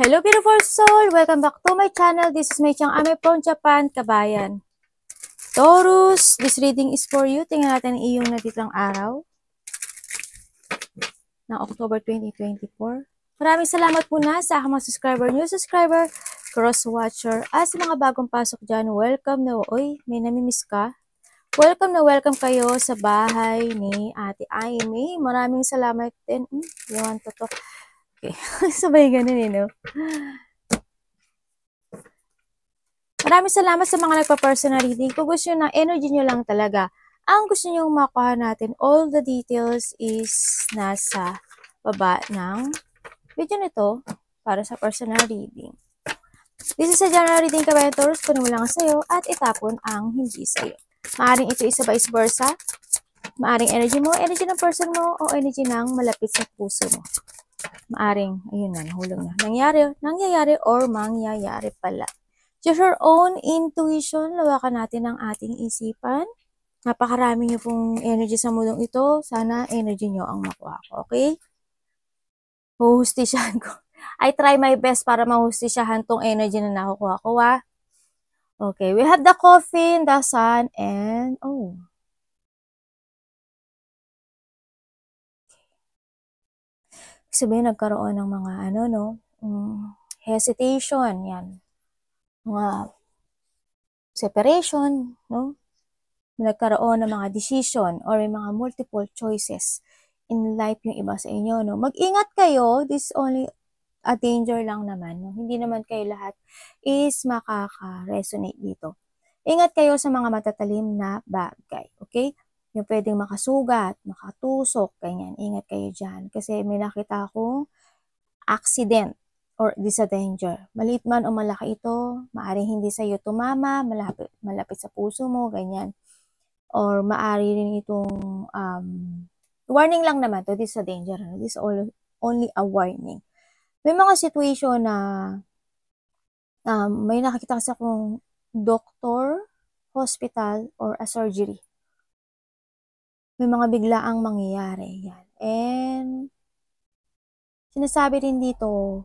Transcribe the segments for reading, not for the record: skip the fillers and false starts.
Hello beautiful soul! Welcome back to my channel. This is Mei Chang Ame from Japan, Kabayan. Taurus, this reading is for you. Tingnan natin ang iyong natitirang araw ng October 2024. Maraming salamat muna sa aking mga subscriber, new subscriber, cross-watcher, at sa mga bagong pasok dyan. Welcome na, may namimiss ka? Welcome kayo sa bahay ni Ate Aimee. Maraming salamat din. You want to talk? Okay. Sabay ganun no? Maraming salamat sa mga nagpa-personal reading. Kung gusto nyo ng energy nyo lang talaga, ang gusto nyo makuha natin, all the details is nasa baba ng video nito para sa personal reading. This is a general reading, Kabayan Taurus. Kunin mo lang sa'yo at itapon ang hindi sa'yo. Maaring ito isa vice versa. Maaring energy mo, energy ng person mo, o energy ng malapit sa puso mo. Maaring, ayun na, nahulog na. Nangyayari or mangyayari pala. Just your own intuition, lawakan natin ang ating isipan. Napakarami nyo pong energy sa mundong ito. Sana energy nyo ang makuha ko, okay? Huhustisyahan ko. I try my best para mahustisyahan tong energy na nakukuha ko, Okay, we have the coffin, the sun, and, sabihin, nagkaroon ng mga, hesitation, yan. Mga separation, no? Nagkaroon ng mga decision or mga multiple choices in life yung iba sa inyo, no? Mag-ingat kayo, this is only a danger lang naman, no? Hindi naman kayo lahat is makaka-resonate dito. Ingat kayo sa mga matatalim na bagay, okay? Yung pwedeng makasugat, makatusok, ganyan. Ingat kayo dyan. Kasi may nakita akong accident or this a danger. Maliit man o malaki ito, maaaring hindi sa iyo tumama, malapit sa puso mo, ganyan. Or maaari rin itong warning lang naman to, this is a danger. This is only a warning. May mga situation na may nakakita kasi akong doctor, hospital, or a surgery. May mga biglaang mangyayari yan. And sinasabi rin dito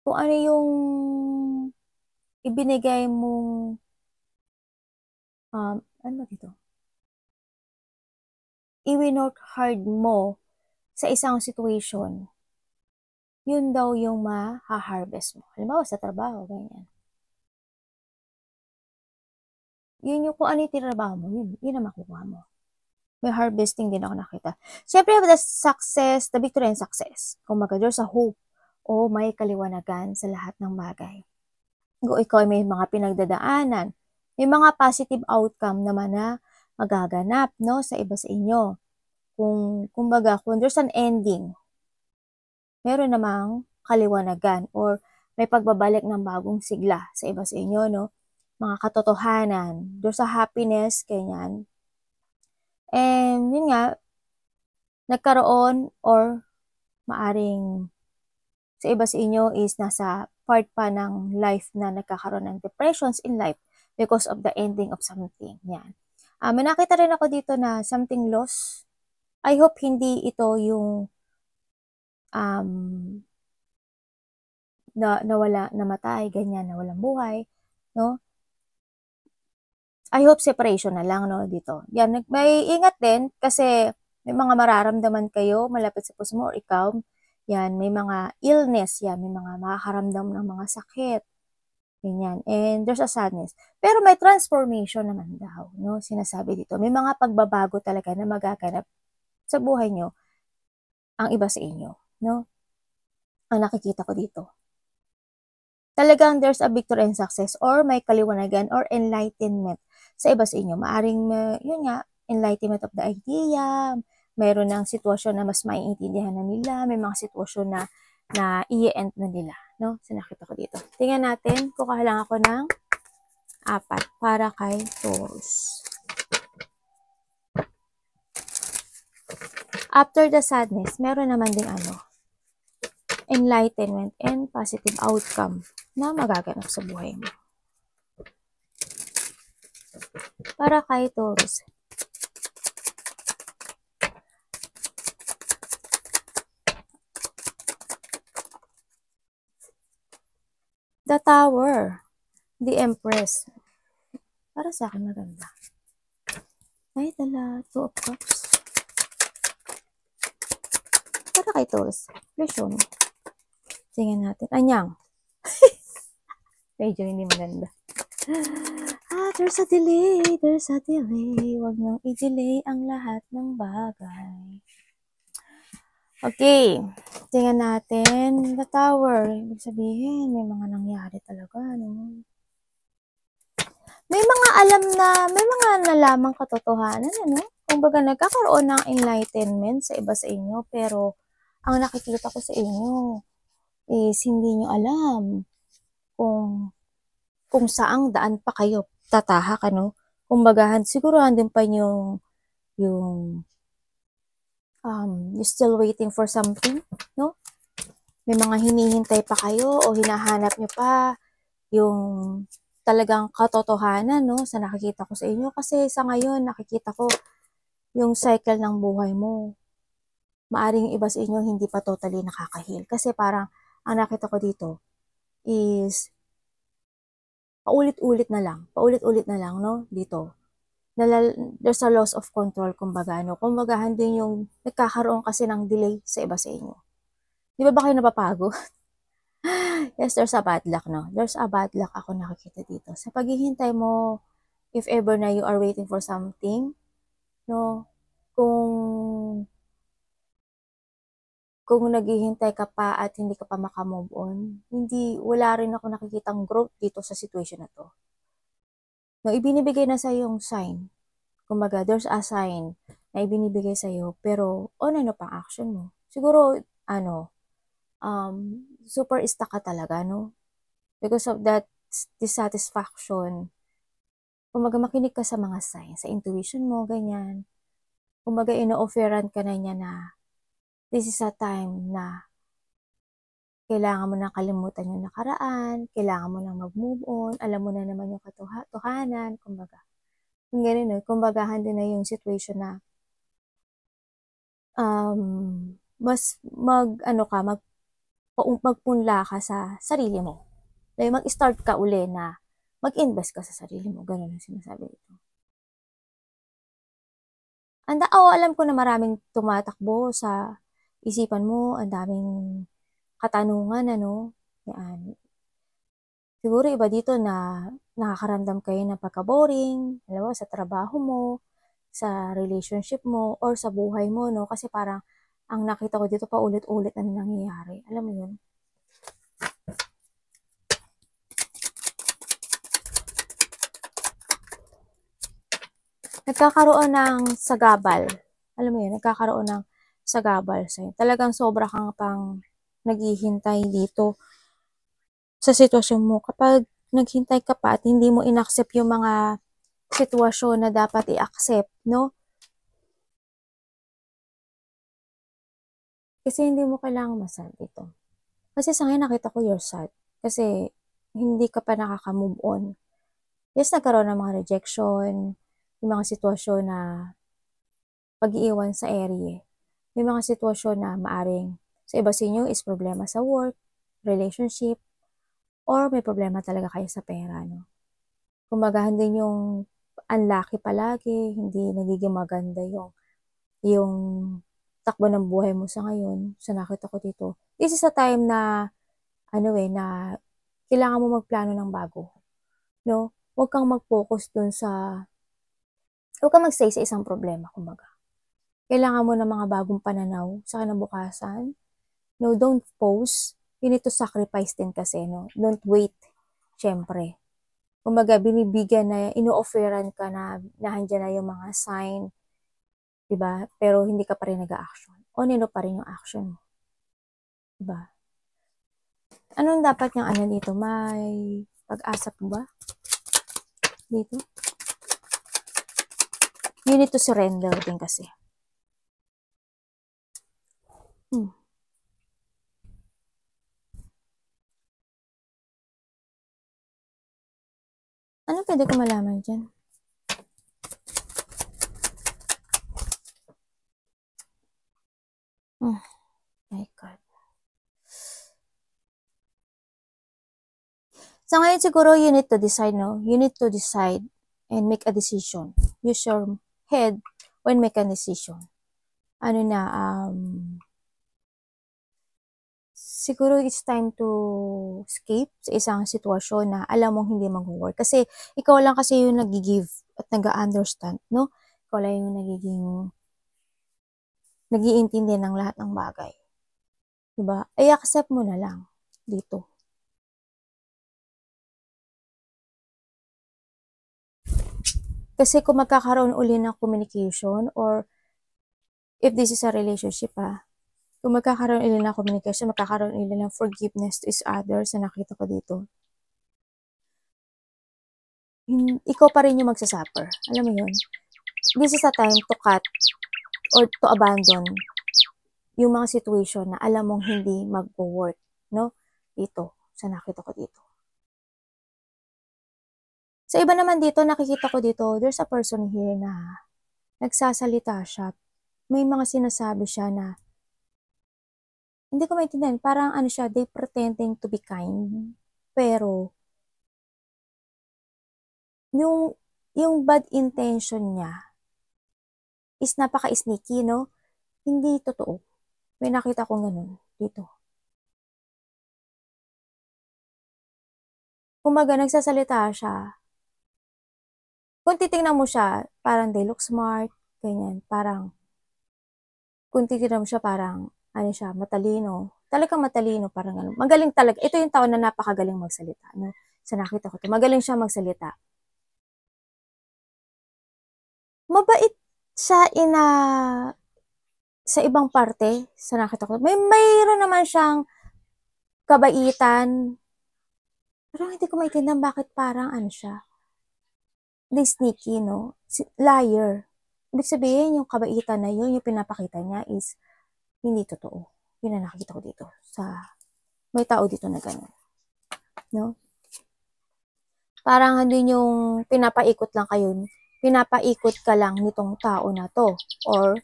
kung ano yung ibinigay mong ano dito? I-work hard mo sa isang situation, yun daw yung ma-harvest mo. Halimbawa sa trabaho, ganyan. Yun yung kung ano yung tinrabaho mo, yun ang makukuha mo. May harvesting din ako nakita. Siyempre, the success, the victory and success. Kung there's a hope o may kaliwanagan sa lahat ng bagay. Kung ikaw ay may mga pinagdadaanan, may mga positive outcome naman na magaganap, no, sa iba sa inyo. Kung there's an ending, meron namang kaliwanagan or may pagbabalik ng bagong sigla sa iba sa inyo, no? Mga katotohanan, there's a happiness, ganyan. And yun nga, nagkaroon or maaring sa iba sa inyo is nasa part pa ng life na nagkakaroon ng depressions in life because of the ending of something. Yan. May nakita rin ako dito na something lost. I hope hindi ito yung nawala, namatay, ganyan, nawalang buhay, no? I hope separation na lang, no, dito. Yan, may ingat din kasi may mga mararamdaman kayo malapit sa puso mo or ikaw. Yan, may mga illness, yan, may mga makakaramdam ng mga sakit. Ganyan. And there's a sadness. Pero may transformation naman daw, no? Sinasabi dito. May mga pagbabago talaga na magaganap sa buhay nyo ang iba sa inyo, no? Ang nakikita ko dito. Talagang there's a victory and success or may kaliwanagan or enlightenment sa iba sa inyo. Maaring, yun nga, enlightenment of the idea, mayroon ng sitwasyon na mas maiintindihan na nila, may mga sitwasyon na i-end na nila, no? Sinakita ko dito. Tingnan natin, kukuha lang ako ng 4 para kay Taurus. After the sadness, meron naman ding enlightenment and positive outcome na magaganap sa buhay mo. Para kay Taurus. The Tower. The Empress. Para sa akin maganda. Ay, dala. 2 of Cups. Para kay Taurus. Please show me. Tingnan natin. Anyang. Medyo hindi maganda. There's a delay. There's a delay. Huwag niyong i-delay ang lahat ng bagay. Okay. Tingnan natin. The Tower. Ibig sabihin, may mga nangyari talaga. No? May mga alam na, may mga nalamang katotohanan, ano? Kumbaga, nagkakaroon ng enlightenment sa iba sa inyo, pero ang nakikita ko sa inyo is hindi nyo alam kung saang daan pa kayo tatahak, ano? Kumbaga, siguro andun pa yung you're still waiting for something, no? May mga hinihintay pa kayo o hinahanap nyo pa yung talagang katotohanan, no, sa nakikita ko sa inyo. Kasi sa ngayon, nakikita ko yung cycle ng buhay mo. Maaring iba sa inyo hindi pa totally nakaka-heal. Kasi parang, ang nakita ko dito is, paulit-ulit na lang, no, dito. There's a loss of control, kumbaga, no. Kumbaga, din yung nagkakaroon kasi ng delay sa iba sa inyo. Di ba kayo napapago? Yes, there's a bad luck, no? There's a bad luck ako nakikita dito. Sa paghihintay mo, if ever na you are waiting for something, no? Kung naghihintay ka pa at hindi ka pa makamove on, wala rin ako nakikitang growth dito sa situation na to. No, ibinibigay na sa yung sign. Kumbaga, there's a sign na ibinibigay sa iyo, pero ano pang action mo? Siguro, super stuck ka talaga, no? Because of that dissatisfaction. Kumbaga, makinig ka sa mga signs, sa intuition mo, ganyan. Kumbaga, ino-offeran ka na niya na this is a time na kailangan mo na kalimutan yung nakaraan, kailangan mo na mag-move on, alam mo na naman yung katotohanan, kumbaga. Yung ganun, no? Kumbaga, din na yung situation na mas magpunla ka sa sarili mo. Like, mag-start ka uli na mag-invest ka sa sarili mo. Ganun ang sinasabi ito. Alam ko na maraming tumatakbo sa isipan mo, ang daming katanungan, ano. Yan. Siguro iba dito na nakakaramdam kayo ng pagka-boring, alam mo, sa trabaho mo, sa relationship mo, or sa buhay mo, no? Kasi parang, ang nakita ko dito pa ulit-ulit na nangyayari. Alam mo yun? Nagkakaroon ng sagabal. Alam mo yun, nagkakaroon ng sagabal sa'yo. Talagang sobra kang pang naghihintay dito sa sitwasyon mo. Kapag naghintay ka pa at hindi mo inaccept yung mga sitwasyon na dapat i-accept, no? Kasi hindi mo kailangan masad ito. Kasi sa ngayon nakita ko you're sad. Kasi hindi ka pa nakaka-move on. Yes, nagkaroon ng mga rejection, yung mga sitwasyon na pag-iiwan sa area. May mga sitwasyon na maaring sa iba sa inyo is problema sa work, relationship, or may problema talaga kayo sa pera, no? Kumbaga, din yung unlucky palagi, hindi nagiging maganda yung takbo ng buhay mo sa ngayon. So, nakita ko dito. This is a time na, na kailangan mo magplano ng bago. No? Huwag kang mag-focus huwag kang mag-stay sa isang problema, kumbaga. Kailangan mo ng mga bagong pananaw sa kinabukasan. No, don't pause. You need to sacrifice din kasi, no? Don't wait, syempre. Kumbaga, binibigyan na, ino-offeran ka na nahandyan na yung mga sign, diba? Pero hindi ka pa rin nag-a-action. O nino pa rin yung action mo. Diba? Anong dapat niyang dito? May pag-asa po ba? Dito? You need to surrender din kasi. Ano pwede ko malaman dyan? My God. Sa ngayon siguro, you need to decide, no? You need to decide and make a decision. Use your head when make a decision. Ano na, siguro it's time to escape sa isang sitwasyon na alam mong hindi mag-work. Kasi ikaw lang kasi yung nag-give at nag-understand, no? Ikaw lang yung nag-iintindi ng lahat ng bagay. Diba? Ay, accept mo na lang dito. Kasi kung magkakaroon uli ng communication or if this is a relationship, kung magkakaroon uli ng communication, magkakaroon uli ng forgiveness to each other sa nakita ko dito. Ikaw pa rin yung magsasuffer. Alam mo yun? This is a time to cut or to abandon yung mga situation na alam mong hindi mag-work, no? Dito, sa nakita ko dito. Sa iba naman dito, nakikita ko dito, there's a person here na nagsasalita siya. May mga sinasabi siya na hindi ko maintindihan. Parang ano siya, they pretending to be kind. Pero, yung bad intention niya is napaka-sneaky, no? Hindi totoo. May nakita kong ganun dito. Kumaga, nagsasalita siya. Kung titingnan mo siya, parang they look smart, ganyan. Parang, kung titingnan mo siya, parang, ano siya, matalino. Talagang matalino, parang ano. Magaling talaga. Ito yung tao na napakagaling magsalita, no? Sa nakita ko to. Magaling siya magsalita. Mabait siya sa ibang parte, sa nakita ko. Mayroon naman siyang kabaitan. Pero hindi ko maintindihan bakit parang ano siya. They sneaky, no? Liar. Ibig sabihin, yung kabaitan na yun, yung pinapakita niya is hindi totoo. Yun na nakikita ko dito. May tao dito na gano'n. No? Parang hindi yung pinapaikot lang kayo. Pinapaikot ka lang nitong tao na to. Or,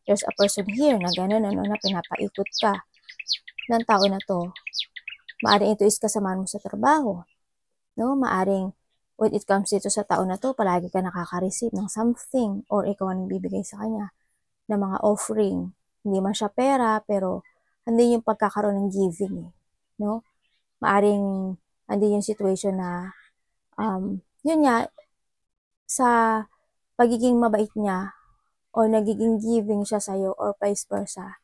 there's a person here na gano'n, ano, na pinapaikot ka ng tao na to. Maaring ito is kasamahan mo sa trabaho. No? Maaring, when it comes dito sa tao na to, palagi ka nakaka-receive ng something or ikaw ang bibigay sa kanya ng mga offering. Hindi man siya pera, pero hindi yung pagkakaroon ng giving. No? Maaring, hindi yung situation na, yun nga, sa pagiging mabait niya, or nagiging giving siya sa'yo, or vice versa,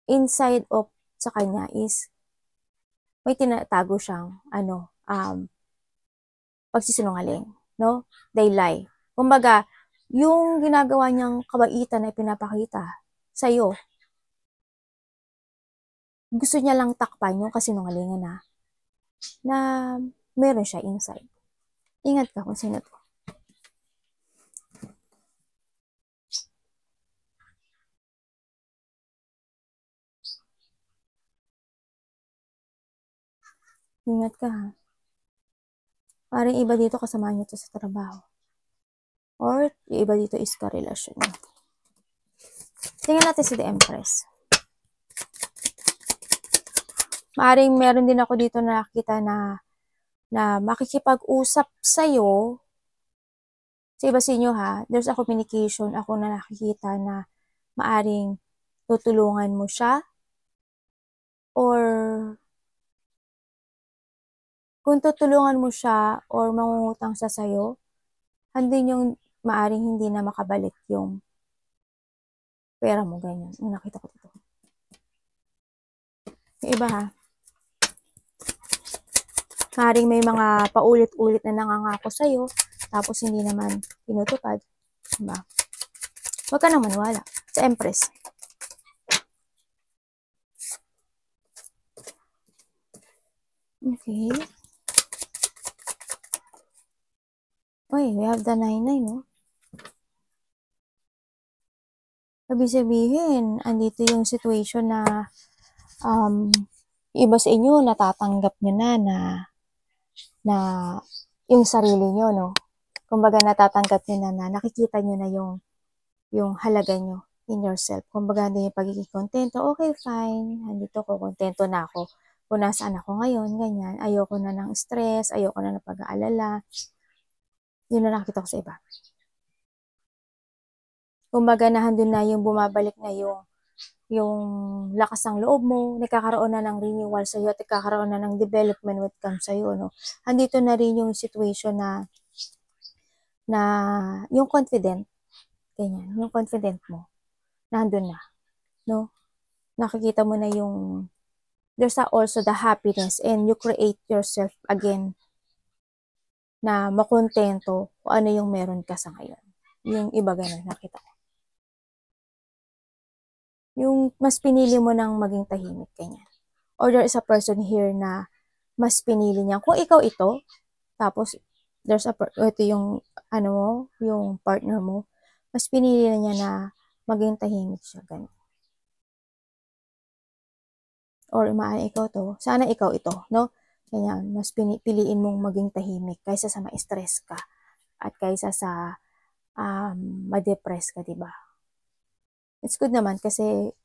inside of sa kanya is, may tinatago siyang, pagsisinungaling, no? They lie. Kumbaga, yung ginagawa niyang kabaitan na ipinapakita sa'yo, gusto niya lang takpan yung kasinungalingan na meron siya inside. Ingat ka kung sino to. Ingat ka, ha? Parang iba dito kasama niyo to sa trabaho. Or, yung iba dito is karelasyon niyo. Tingnan natin si The Empress. Maaring meron din ako dito na nakita na makikipag-usap sa'yo. Sa iba sa inyo, ha, there's a communication ako na nakikita na maaring tutulungan mo siya. Or, kung tutulungan mo siya or mangungutang siya sa'yo, andun yung maaring hindi na makabalik yung pera mo, ganyan. Yung nakita ko dito. Yung iba, ha, maaring may mga paulit-ulit na nangangako sa'yo, tapos hindi naman tinutupad. Diba? Huwag ka nang maniwala. Sa Empress. Okay. Uy, we have the 9-9, no? Sabi sabihin, andito yung situation na iba sa inyo natatanggap nyo na yung sarili nyo, no? Kumbaga natatanggap nyo na nakikita nyo na yung halaga nyo in yourself. Kumbaga hindi yung pagiging kontento, okay, fine, andito ko, kontento na ako. kung nasaan ako ngayon, ganyan. Ayoko na ng stress, ayoko na ng pag-aalala. Yun na nakita ko sa iba. Kumbaga nandun na yung bumabalik na yung lakas ng loob mo, nagkakaroon na ng renewal sa'yo at nagkakaroon na ng development when it comes sa'yo, no? Andito na rin yung situation na yung confident, ganyan, yung confident mo, nandun na, no? Nakikita mo na yung, there's also the happiness and you create yourself again na makontento kung ano yung meron ka sa ngayon. Yung iba ganun, nakita ko. Yung mas pinili mo ng maging tahimik, ganyan. Or there is a person here na mas pinili niya. Kung ikaw ito, tapos ito yung, ano mo, yung partner mo, mas pinili na niya na maging tahimik siya, ganyan. Or ikaw to, sana ikaw ito, no? Ganyan, mas piliin mong maging tahimik kaysa sa ma-stress ka at kaysa sa ma-depress ka, diba? It's good naman kasi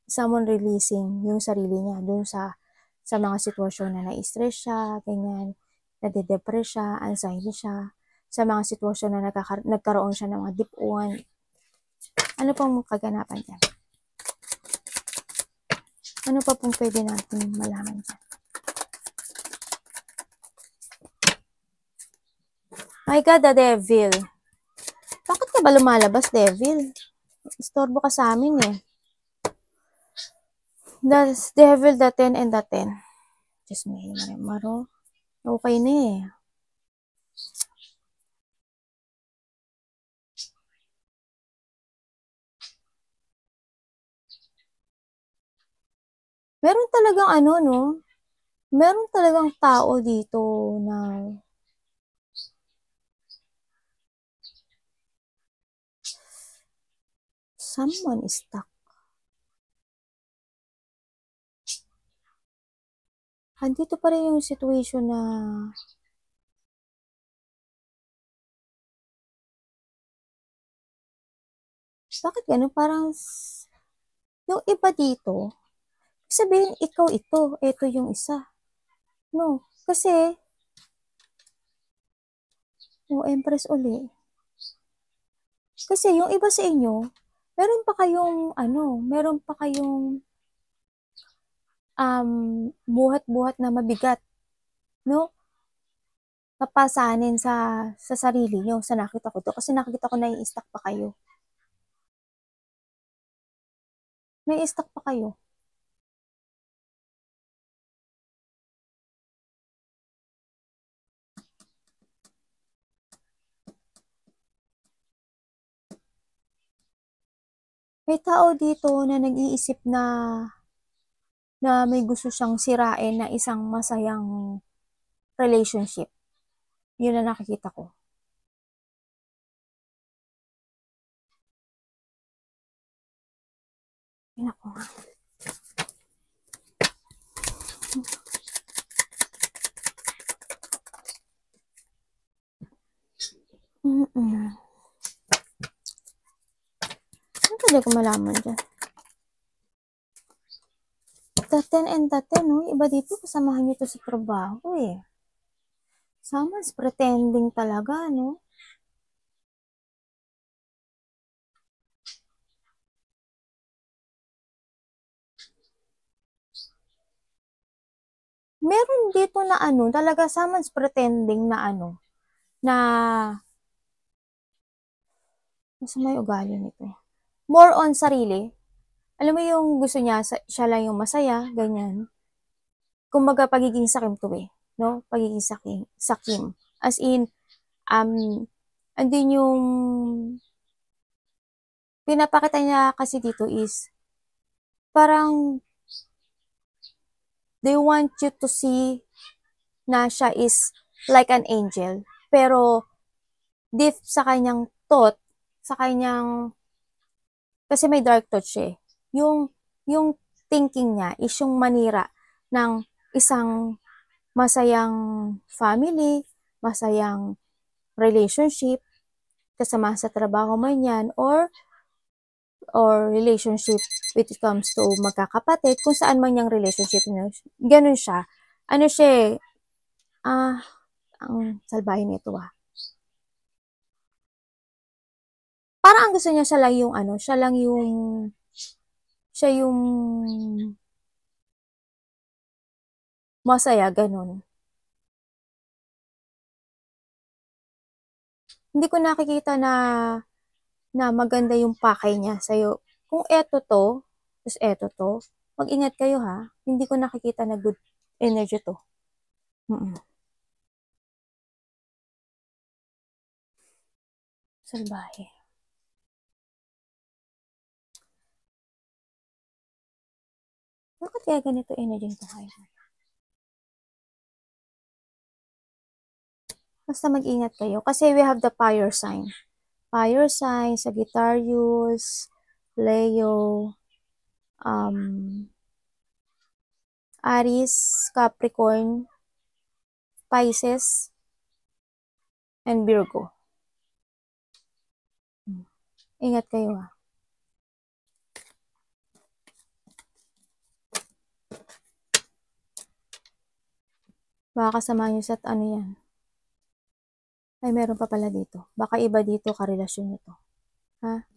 someone releasing yung sarili niya dun sa mga sitwasyon na na-stress siya, ganyan, nade-depress siya, anxiety siya, sa mga sitwasyon na nagkaroon siya ng mga deep-on. Ano pang kaganapan dyan? Ano pa pong pwede natin malaman dyan? My God, the devil. Bakit ka ba lumalabas, devil? Istorbo ka sa amin eh. The devil, the 10 and the 10. Diyos may maro. Okay na eh. Meron talagang ano, no? Meron talagang tao dito na someone is stuck. Andito pa rin yung situation na bakit gano'n? Parang yung iba dito, sabihin ikaw ito yung isa. No, kasi Empress uli. Kasi yung iba sa inyo, meron pa kayong buhat-buhat na mabigat, no? Papasanin sa sarili nyo, sa nakita ko to. Kasi nakita ko na i-stuck pa kayo. Nai-stuck pa kayo. May tao dito na nag-iisip na may gusto siyang sirain na isang masayang relationship. Yun na nakikita ko. Yun ako nga. Ano pwede ko malaman dyan? The 10 and the 10, no? Iba dito, kasamahan nyo to sa trabaho eh. Someone's pretending talaga, no? Meron dito na talaga someone's pretending na na may ugali nito. More on sarili. Alam mo yung gusto niya, siya lang yung masaya, ganyan. Kumbaga, pagiging sakim to eh. No? Pagiging sakim. As in, andin yung pinapakita niya kasi dito is parang they want you to see na siya is like an angel. Pero deep sa kanyang thought, sa kanyang kasi may dark thought siya eh. Yung thinking niya is yung manira ng isang masayang family, masayang relationship, kasama sa trabaho man yan, or or relationship when it comes to magkakapatid, kung saan man yung relationship nyo, ganun siya. Ano siya ang salbahe nito Parang ang gusto niya siya lang yung siya yung masaya, ganun. Hindi ko nakikita na maganda yung pakay niya sa'yo. Kung eto to, tapos eto to, mag-ingat kayo ha. Hindi ko nakikita na good energy to. Salbahe. Bakit kaya ganito energy nito kayo? Basta mag-ingat kayo. Kasi we have the fire sign. Fire sign, Sagittarius, Leo, Aries, Capricorn, Pisces, and Virgo. Ingat kayo Baka kasama nyo sa ano yan. Ay, meron pa pala dito. Baka iba dito karelasyon nyo to. Ha?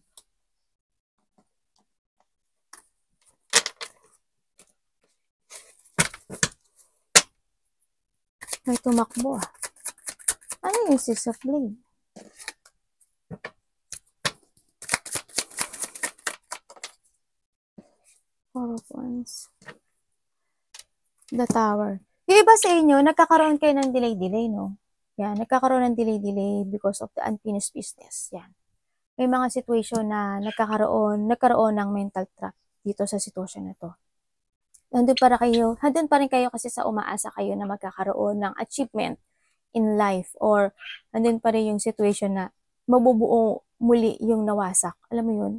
May tumakbo Ano yung Six of Blade? Four of Wands. The Tower. Yung iba sa inyo, nagkakaroon kayo ng delay-delay, no? Yan, nagkakaroon ng delay-delay because of the unfinished business. Yan. May mga situation na nagkaroon ng mental trap dito sa sitwasyon na to. Nandun pa rin kayo kasi sa umaasa kayo na magkakaroon ng achievement in life or nandun pa rin yung situation na mabubuo muli yung nawasak. Alam mo yun?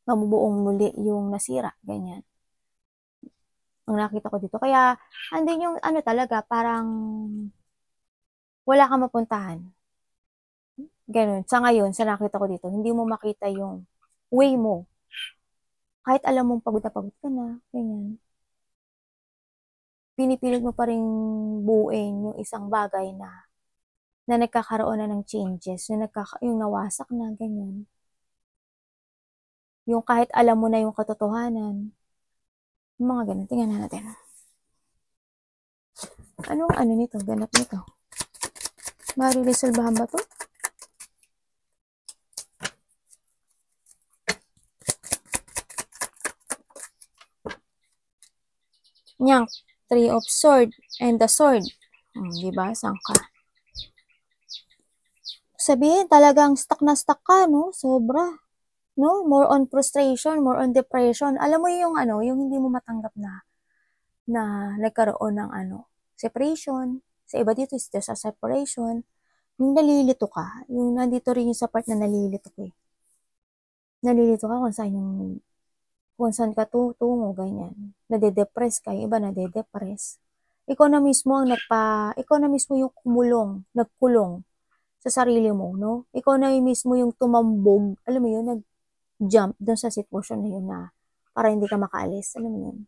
Mabubuong muli yung nasira. Ganyan. Ang nakita ko dito. Kaya, andun yung talaga, parang wala kang mapuntahan. Ganun. Sa ngayon, sa nakita ko dito, hindi mo makita yung way mo. Kahit alam mong pagod ka na, ganyan. Pinipilit mo pa rin buuin yung isang bagay na nagkakaroon na ng changes, yung nawasak na, ganyan. Yung kahit alam mo na yung katotohanan, yung mga ganun. Tingnan na natin. Anong nito? Ganap nito? Mariresolbahan ba to? Nyang, Three of Sword and the Sword. Diba? Sangka. Sabihin, talagang stuck na stuck ka, no? Sobra. No? More on frustration, more on depression. Alam mo yung yung hindi mo matanggap na nagkaroon ng separation. Sa iba dito is sa separation. Yung nalilito ka. Yung nandito rin yung sa part na nalilito ka Nalilito ka kung saan ka tungo, ganyan. Nade-depress ka, yung iba nade-depress. Ikaw na mismo yung nagkulong sa sarili mo, no? Ikaw na mismo yung tumambog, alam mo yun, nag-jump doon sa sitwasyon na yun na para hindi ka makaalis, alam mo yun?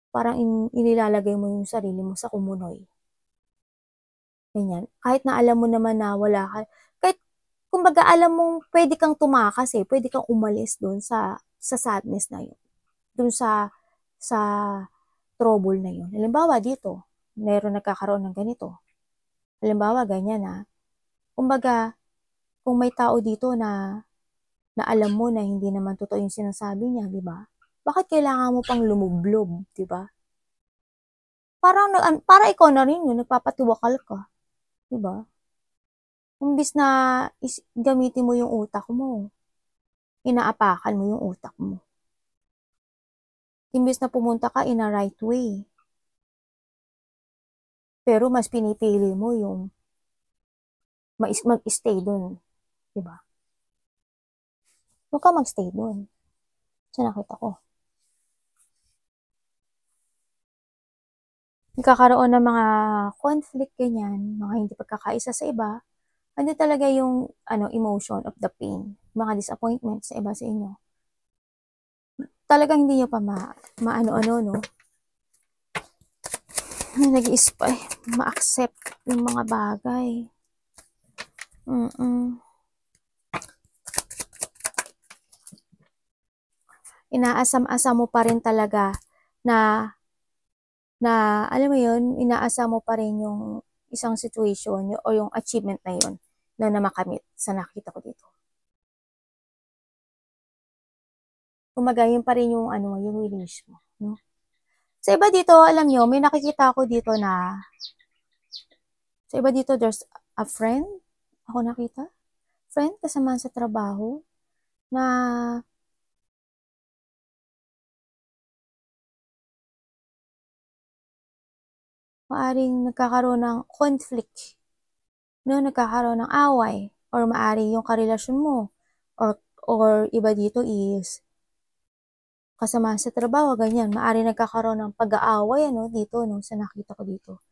Parang inilalagay mo yung sarili mo sa kumunoy. Ganyan. Kahit na alam mo naman na wala ka, kahit kumbaga alam mong pwede kang tumakas pwede kang umalis doon sa sadness na yun. Doon sa trouble na yun. Halimbawa dito, meron nagkakaroon ng ganito. Halimbawa ganyan kumbaga, kung may tao dito na alam mo na hindi naman totoo yung sinasabi niya, di ba? Bakit kailangan mo pang lumublob, di ba? Para ikaw na rin yun, nagpapatiwakal ka. Di ba? Imbis na gamitin mo yung utak mo, inaapakan mo yung utak mo. Imbis na pumunta ka in a right way. Pero mas pinipili mo yung mag-stay dun. Diba? Huwag ka mag-stay dun. Sa nakita ko. Nagkakaroon ng mga conflict ganyan, mga hindi pagkakaisa sa iba. Ano talaga yung emotion of the pain, mga disappointment sa iba sa inyo. talagang hindi nyo pa maano-ano, no? Nag-i-spy, ma-accept yung mga bagay. Inaasam-asam mo pa rin talaga na alam mo yun, inaasam mo pa rin yung isang situation o yung achievement na yun na makamit sa nakita ko dito. Kumaga, yun pa rin yung yung wish mo, no? Sa iba dito, alam nyo, may nakikita ako dito na sa iba dito, there's a friend, ako nakita, friend kasama sa trabaho, na maaring nagkakaroon ng conflict, no? Nagkakaroon ng away, or maaring yung karelasyon mo, or iba dito is kasama sa trabaho, ganyan, maaring nagkakaroon ng pag-aaway, dito, no, sa nakita ko dito.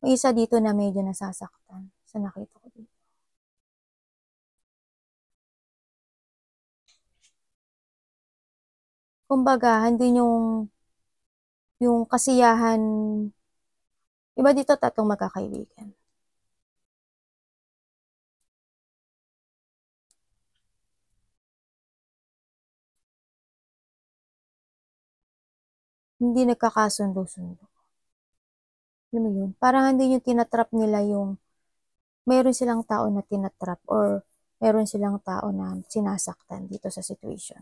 May isa dito na medyo nasasaktan sa nakita ko dito. Kumbaga, hindi yung kasiyahan, iba dito tatlong magkakaibigan. Hindi nagkakasundo-sundo. Alam mo yun? Parang hindi yung tinatrap nila yung meron silang tao na tinatrap or meron silang tao na sinasaktan dito sa situation.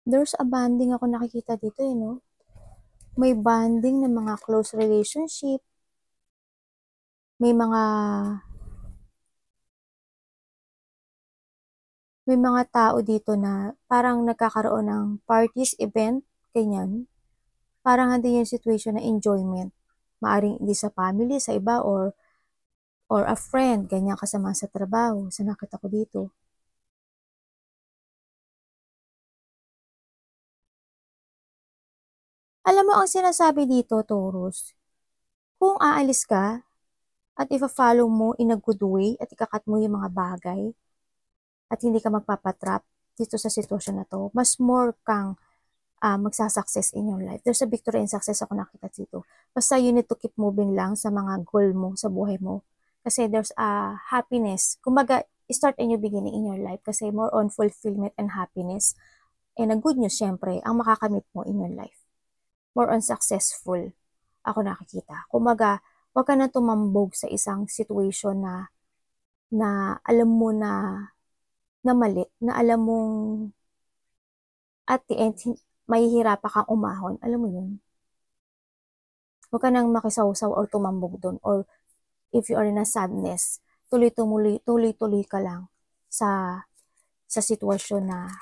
There's a bonding ako nakikita dito, no? May bonding ng mga close relationship. May mga tao dito na parang nagkakaroon ng parties, event, ganyan. Parang hindi yung situation na enjoyment. Maaring hindi sa family, sa iba, or a friend, ganyan kasama sa trabaho. Sa nakita ko dito. Alam mo, ang sinasabi dito, Taurus, kung aalis ka at ifa-follow mo in a good way at ikakat mo yung mga bagay at hindi ka magpapatrap dito sa sitwasyon na to, mas more kang magsasucess in your life. There's a victory and success ako nakita dito. Basta you need to keep moving lang sa mga goal mo, sa buhay mo. Kasi there's a happiness. Kumbaga, start a new beginning in your life kasi more on fulfillment and happiness. And a good news, syempre, ang makakamit mo in your life. More on successful ako nakikita. Kumbaga, wag ka na tumambog sa isang situation na alam mo na mali, na alam mong at the end, mahihirapan kang umahon. Alam mo yun? Huwag ka nang makisawsaw or tumambog doon. Or if you are in a sadness, tuloy-tuloy ka lang sa sitwasyon na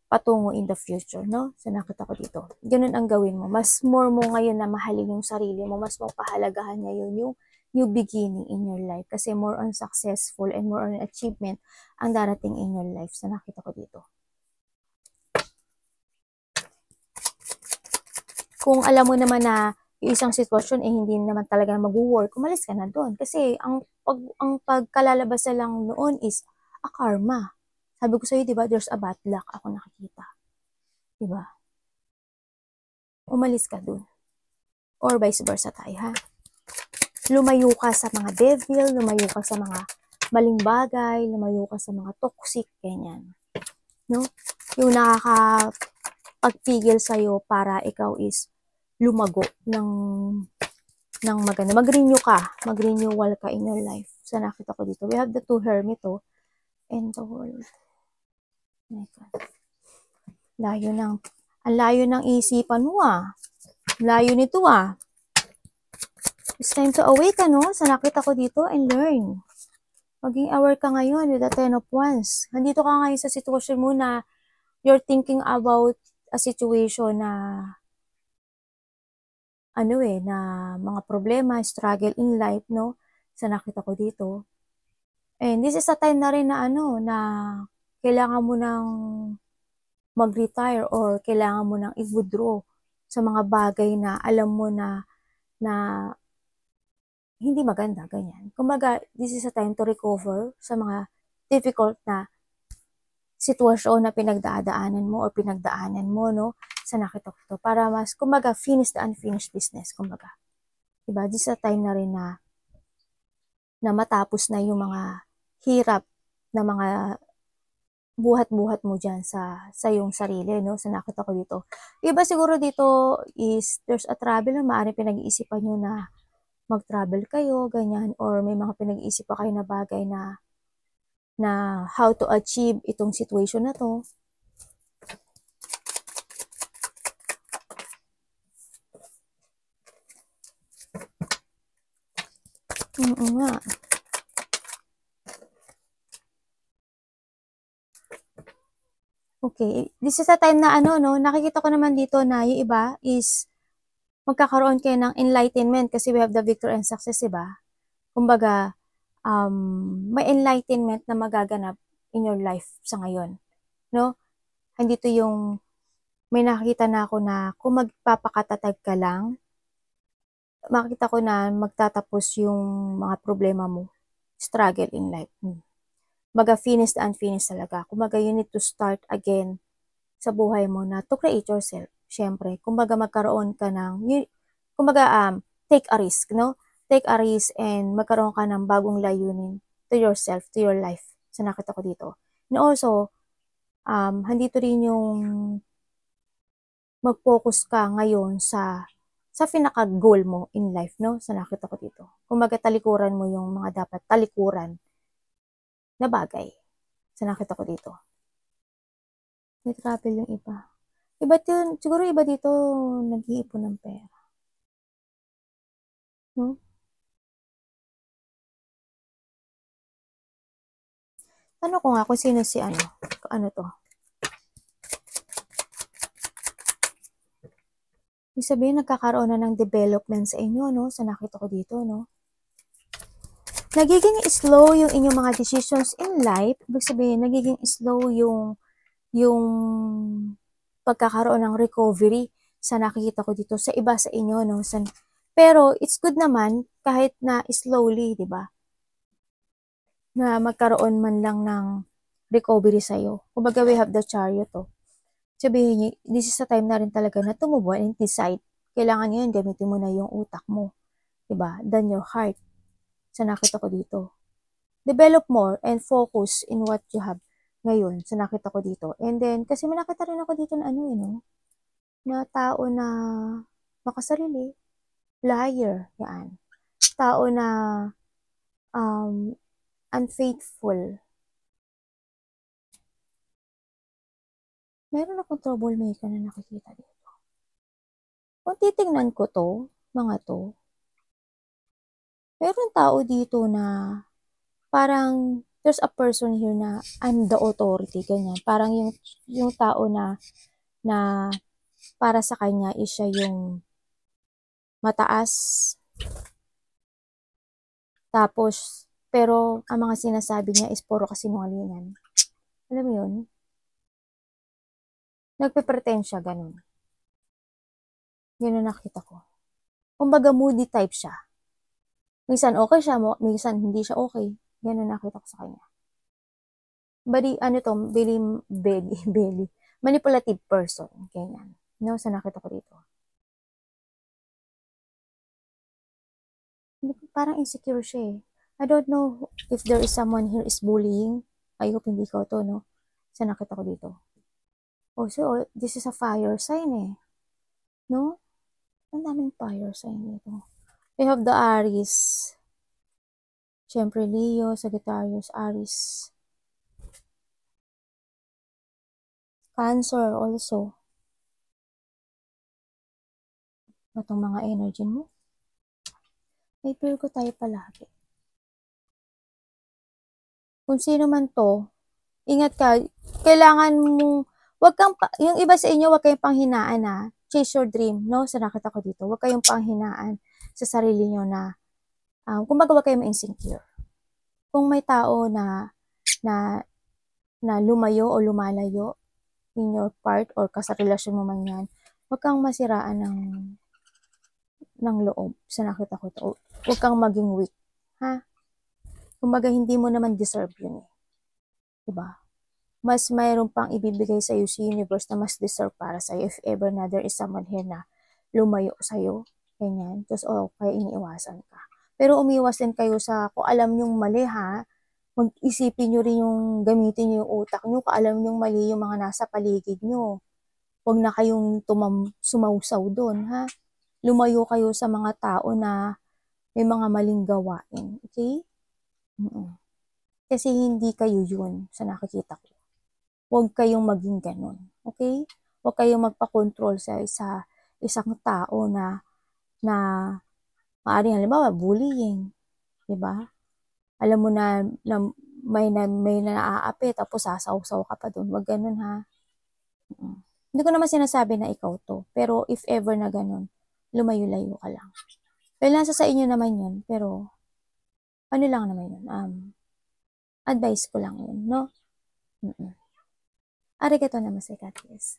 patungo in the future, no? So, nakita ko dito. Ganun ang gawin mo. Mas more mo ngayon na mahalin yung sarili mo. Mas mo pahalagahan ngayon yung new beginning in your life. Kasi more on successful and more on achievement ang darating in your life. So, nakita ko dito. Kung alam mo naman na yung isang sitwasyon hindi naman talaga mag-work, umalis ka na doon. Kasi ang pagkalalabas na lang noon is a karma. Sabi ko sa'yo, di ba, there's a bad luck ako nakikita. Di ba? Umalis ka dun. Or vice versa tayo, ha? Lumayo ka sa mga devil, lumayo ka sa mga maling bagay, lumayo ka sa mga toxic, ganyan. No? Yung nakakapagpigil sa'yo para ikaw is lumago ng maganda. Mag-renew ka. Mag-renewal ka in your life. So, nakita ko dito. We have the two hermit, and the world. My God. Ang layo ng isipan mo, Layo nito, It's time to awaken, Sa nakita ko dito, and learn. Maging aware ka ngayon with the Ten of Wands. Nandito ka ngayon sa sitwasyon mo na you're thinking about a situation na na mga problema, struggle in life, no? Sa nakita ko dito. And this is a time na rin na na kailangan mo nang mag-retire or kailangan mo nang i-withdraw sa mga bagay na alam mo na na hindi maganda, ganyan. Kumbaga, this is a time to recover sa mga difficult na sitwasyon na pinagdadaanan mo or pinagdaanan mo, no, sa nakita ko to. Para mas, kumbaga, finish the unfinished business, kumbaga. Diba? This is a time na rin na matapos na yung mga hirap na mga buhat-buhat mo dyan sa iyong sarili, no? Sa nakita ko dito. Iba siguro dito is, there's a travel na maaaring pinag-iisipan nyo na mag-travel kayo, ganyan, or may mga pinag-iisip pa kayo na bagay na how to achieve itong situation na to. Nga. Okay, this is a time na no, nakikita ko naman dito na yung iba is magkakaroon kayo ng enlightenment kasi we have the victory and success, diba? Kumbaga, may enlightenment na magaganap in your life sa ngayon, no? Andito yung may nakita na ako na kung magpapakatatag ka lang, makita ko na magtatapos yung mga problema mo, struggle in life. Kumbaga, finished and unfinished talaga. Kumbaga, you need to start again sa buhay mo na to create yourself. Siyempre, kumbaga magkaroon ka ng, kumbaga, take a risk, no? Take a risk and magkaroon ka ng bagong layunin to yourself, to your life. Sa nakita ko dito. And also, handito rin yung mag-focus ka ngayon sa pinaka-goal mo in life, no? Sa nakita ko dito. Kumbaga, talikuran mo yung mga dapat talikuran na bagay. Sa nakita ko dito. May travel yung iba. Iba yun, siguro iba dito nag-iipon ng pera. No? Ano ko nga kung sino si ano to? Ibig sabihin, nagkakaroon na ng development sa inyo, no? Sa nakita ko dito, no? Nagiging slow yung inyong mga decisions in life. Ibig sabihin, nagiging slow yung pagkakaroon ng recovery sa nakikita ko dito sa iba sa inyo, no? Pero it's good naman kahit na slowly, 'di ba? Na magkaroon man lang ng recovery sa iyo. Kumbaga, we have the Chariot, oh. Sabihin niyo, this is a time na rin talaga na tumubo and decide. Kailangan ngayon gamitin mo na yung utak mo, 'di ba? Than your heart. Sa nakita ko dito. Develop more and focus in what you have ngayon sa nakita ko dito. And then, kasi may nakita rin ako dito na na tao na makasarili, liar, yan. Tao na unfaithful. Meron akong troublemaker na nakikita dito. Kung titingnan ko to, mga to, meron tao dito na parang there's a person here na I'm the authority, ganyan. Parang yung tao na para sa kanya is siya yung mataas. Tapos, pero ang mga sinasabi niya is puro kasinungalingan. Alam mo yun? Nagpe-pretend siya, ganun. Yun ang nakita ko. Kumbaga moody type siya. Minsan okay siya, minsan hindi siya okay. Yan ang nakita ko sa kanya. Bali, belly. Manipulative person. Ganyan. No, sa nakita ko dito. Parang insecure siya eh. I don't know if there is someone here is bullying. I hope hindi ko to, no? Sa nakita ko dito. Oh, so, this is a fire sign eh. No? Ang daming fire sign dito. We have the Aries. Siyempre, Leo, Sagittarius, Aries. Cancer also. Itong mga energy mo. May Virgo tayo palagi. Kung sino man to, ingat ka. Kailangan mong, yung iba sa inyo, wag kayong panghinaan na chase your dream, no? Sa nakita ko dito, wag kayong panghinaan sa sarili nyo na, kumbaga wag kayong ma-insecure. Kung may tao na lumayo o lumalayo in your part or sa relasyon mo man yan, wag kang masiraan ng ng loob sa nakita ko to. Huwag kang maging weak, ha? Kumbaga, hindi mo naman deserve yun eh. Diba? Mas mayroon pang ibibigay sa'yo si universe na mas deserve para sa'yo if ever na there is someone here na lumayo sa'yo. Ganyan. Tapos, kaya iniiwasan ka. Pero umiwas din kayo sa, kung alam nyong mali ha, mag-isipin nyo rin yung, gamitin nyo yung utak nyo, kung alam nyong mali yung mga nasa paligid nyo. Huwag na kayong sumausaw doon, ha? Lumayo kayo sa mga tao na may mga maling gawain. Okay? Kasi hindi kayo yun sa nakikita ko. Huwag kayong maging ganun. Okay? Huwag kayong magpa-control sa isang tao na maaaring halimbawa bullying, 'di ba? Alam mo na may naaapi tapos sasawsaw ka pa doon. Huwag ganun ha. Hindi ko naman sinasabi na ikaw to, pero if ever na ganun, lumayo-layo ka lang. Pero nasa sa inyo naman yun, pero ano lang naman yun, advice ko lang yun, no? Arigato namaste, God bless.